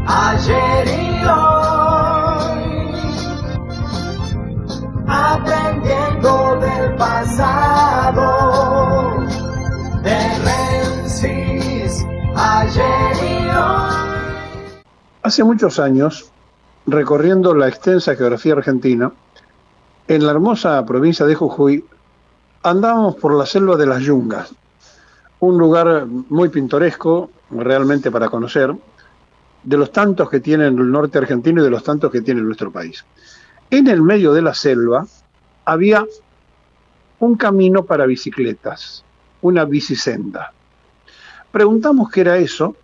ayer y hoy, aprendiendo del pasado, de Menzies, ayer y hoy. Hace muchos años, recorriendo la extensa geografía argentina, en la hermosa provincia de Jujuy, andábamos por la selva de las Yungas, un lugar muy pintoresco, realmente para conocer, de los tantos que tiene el norte argentino y de los tantos que tiene nuestro país. En el medio de la selva había un camino para bicicletas, una bicisenda. Preguntamos qué era eso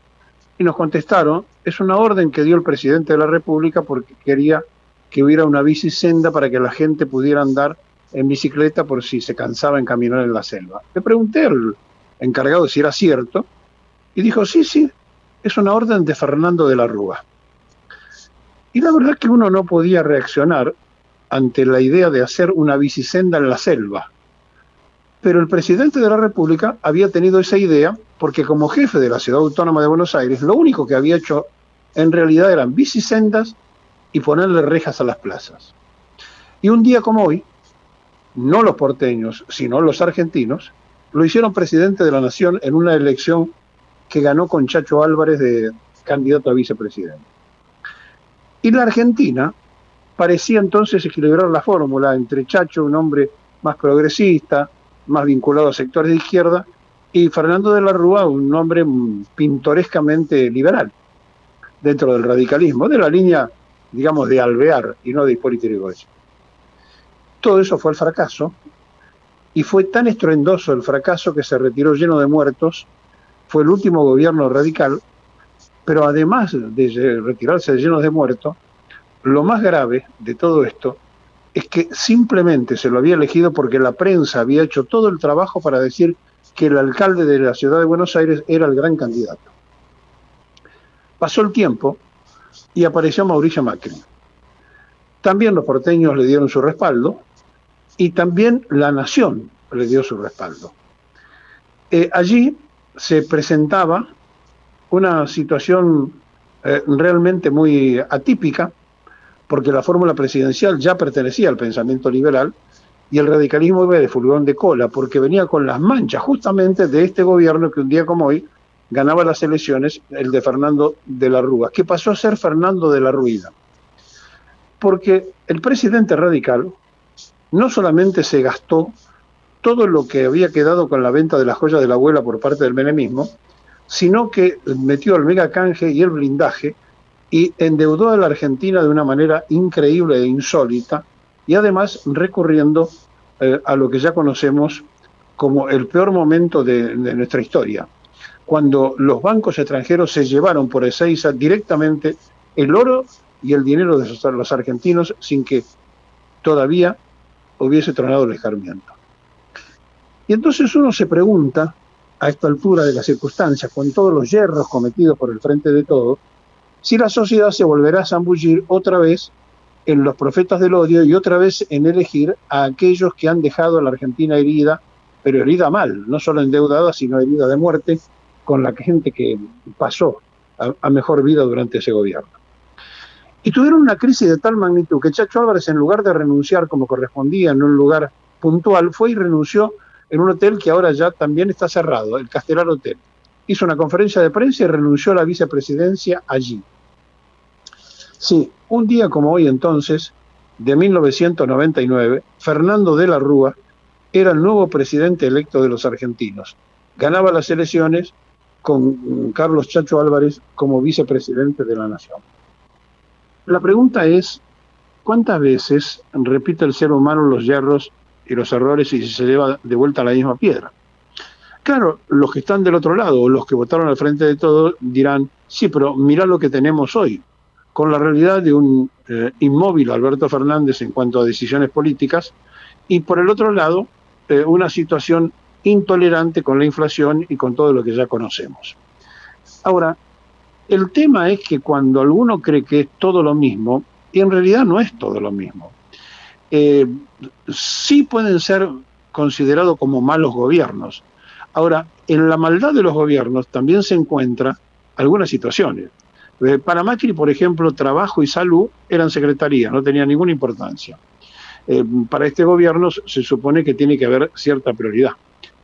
y nos contestaron, es una orden que dio el presidente de la República porque quería que hubiera una bicisenda para que la gente pudiera andar en bicicleta por si se cansaba en caminar en la selva. Le pregunté al encargado si era cierto y dijo, sí, es una orden de Fernando de la Rúa. Y la verdad es que uno no podía reaccionar ante la idea de hacer una bicisenda en la selva. Pero el presidente de la República había tenido esa idea porque como jefe de la Ciudad Autónoma de Buenos Aires, lo único que había hecho en realidad eran bicisendas y ponerle rejas a las plazas. Y un día como hoy, no los porteños, sino los argentinos, lo hicieron presidente de la Nación en una elección que ganó con Chacho Álvarez de candidato a vicepresidente. Y la Argentina parecía entonces equilibrar la fórmula entre Chacho, un hombre más progresista, más vinculado a sectores de izquierda, y Fernando de la Rúa, un hombre pintorescamente liberal, dentro del radicalismo, de la línea, digamos, de Alvear y no de Hipólito Yrigoyen. Todo eso fue el fracaso, y fue tan estruendoso el fracaso que se retiró lleno de muertos. Fue el último gobierno radical, pero además de retirarse lleno de muertos, lo más grave de todo esto es que simplemente se lo había elegido porque la prensa había hecho todo el trabajo para decir que el alcalde de la ciudad de Buenos Aires era el gran candidato. Pasó el tiempo y apareció Mauricio Macri. También los porteños le dieron su respaldo y también la nación le dio su respaldo. Allí se presentaba una situación realmente muy atípica, porque la fórmula presidencial ya pertenecía al pensamiento liberal y el radicalismo iba de furgón de cola, porque venía con las manchas justamente de este gobierno que un día como hoy ganaba las elecciones, el de Fernando de la Rúa, que pasó a ser Fernando de la Ruina. Porque el presidente radical no solamente se gastó todo lo que había quedado con la venta de la joya de la abuela por parte del menemismo, sino que metió el megacanje y el blindaje y endeudó a la Argentina de una manera increíble e insólita, y además recurriendo a lo que ya conocemos como el peor momento de nuestra historia, cuando los bancos extranjeros se llevaron por Ezeiza directamente el oro y el dinero de los argentinos sin que todavía hubiese tronado el escarmiento. Y entonces uno se pregunta, a esta altura de las circunstancias, con todos los yerros cometidos por el Frente de Todos, si la sociedad se volverá a zambullir otra vez en los profetas del odio y otra vez en elegir a aquellos que han dejado a la Argentina herida, pero herida mal, no solo endeudada, sino herida de muerte, con la gente que pasó a mejor vida durante ese gobierno. Y tuvieron una crisis de tal magnitud que Chacho Álvarez, en lugar de renunciar como correspondía en un lugar puntual, fue y renunció en un hotel que ahora ya también está cerrado, el Castelar Hotel. Hizo una conferencia de prensa y renunció a la vicepresidencia allí. Sí, un día como hoy entonces, de 1999, Fernando de la Rúa era el nuevo presidente electo de los argentinos. Ganaba las elecciones con Carlos Chacho Álvarez como vicepresidente de la Nación. La pregunta es, ¿cuántas veces repite el ser humano los yerros y los errores y se lleva de vuelta a la misma piedra? Claro, los que están del otro lado, o los que votaron al Frente de Todos, dirán, sí, pero mirá lo que tenemos hoy, con la realidad de un inmóvil Alberto Fernández en cuanto a decisiones políticas, y por el otro lado, una situación intolerante con la inflación y con todo lo que ya conocemos. Ahora, el tema es que cuando alguno cree que es todo lo mismo, y en realidad no es todo lo mismo, sí pueden ser considerados como malos gobiernos. Ahora, en la maldad de los gobiernos también se encuentran algunas situaciones. Para Macri, por ejemplo, trabajo y salud eran secretarías, no tenían ninguna importancia. Para este gobierno se supone que tiene que haber cierta prioridad.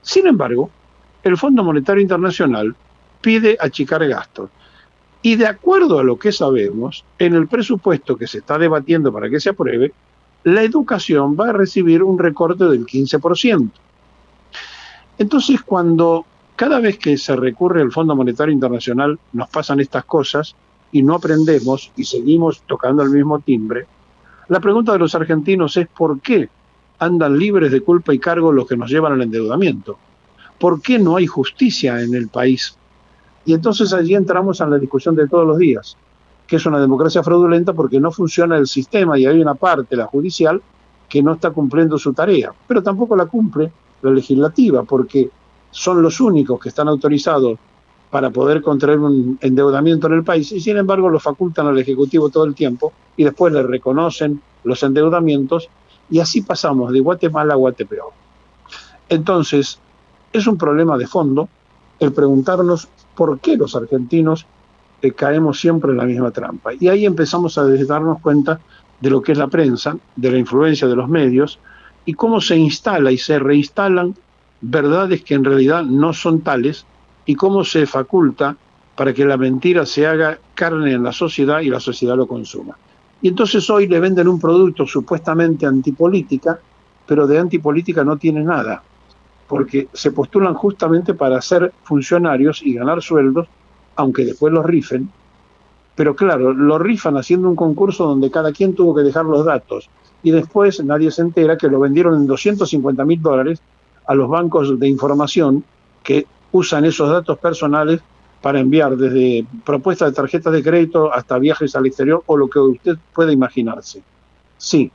Sin embargo, el Fondo Monetario Internacional pide achicar gastos. Y de acuerdo a lo que sabemos, en el presupuesto que se está debatiendo para que se apruebe, la educación va a recibir un recorte del 15%. Entonces, cuando cada vez que se recurre al Fondo Monetario Internacional nos pasan estas cosas y no aprendemos y seguimos tocando el mismo timbre, la pregunta de los argentinos es ¿por qué andan libres de culpa y cargo los que nos llevan al endeudamiento? ¿Por qué no hay justicia en el país? Y entonces allí entramos en la discusión de todos los días, que es una democracia fraudulenta porque no funciona el sistema y hay una parte, la judicial, que no está cumpliendo su tarea, pero tampoco la cumple la legislativa, porque son los únicos que están autorizados para poder contraer un endeudamiento en el país y sin embargo lo facultan al Ejecutivo todo el tiempo y después le reconocen los endeudamientos y así pasamos de Guatemala a Guatepeor. Entonces, es un problema de fondo el preguntarnos por qué los argentinos caemos siempre en la misma trampa. Y ahí empezamos a darnos cuenta de lo que es la prensa, de la influencia de los medios y cómo se instala y se reinstalan verdades que en realidad no son tales y cómo se faculta para que la mentira se haga carne en la sociedad y la sociedad lo consuma. Y entonces hoy le venden un producto supuestamente antipolítica, pero de antipolítica no tiene nada, porque se postulan justamente para ser funcionarios y ganar sueldos, aunque después los rifen, pero claro, lo rifan haciendo un concurso donde cada quien tuvo que dejar los datos, y después nadie se entera que lo vendieron en $250.000 a los bancos de información que usan esos datos personales para enviar desde propuestas de tarjetas de crédito hasta viajes al exterior o lo que usted pueda imaginarse. Sí,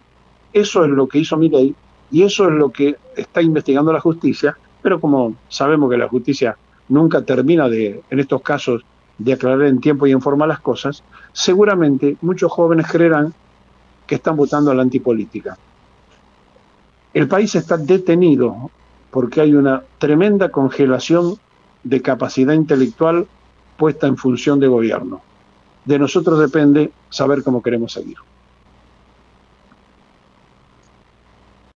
eso es lo que hizo Milei y eso es lo que está investigando la justicia, pero como sabemos que la justicia nunca termina en estos casos de aclarar en tiempo y en forma las cosas, seguramente muchos jóvenes creerán que están votando a la antipolítica. El país está detenido porque hay una tremenda congelación de capacidad intelectual puesta en función de gobierno. De nosotros depende saber cómo queremos seguir.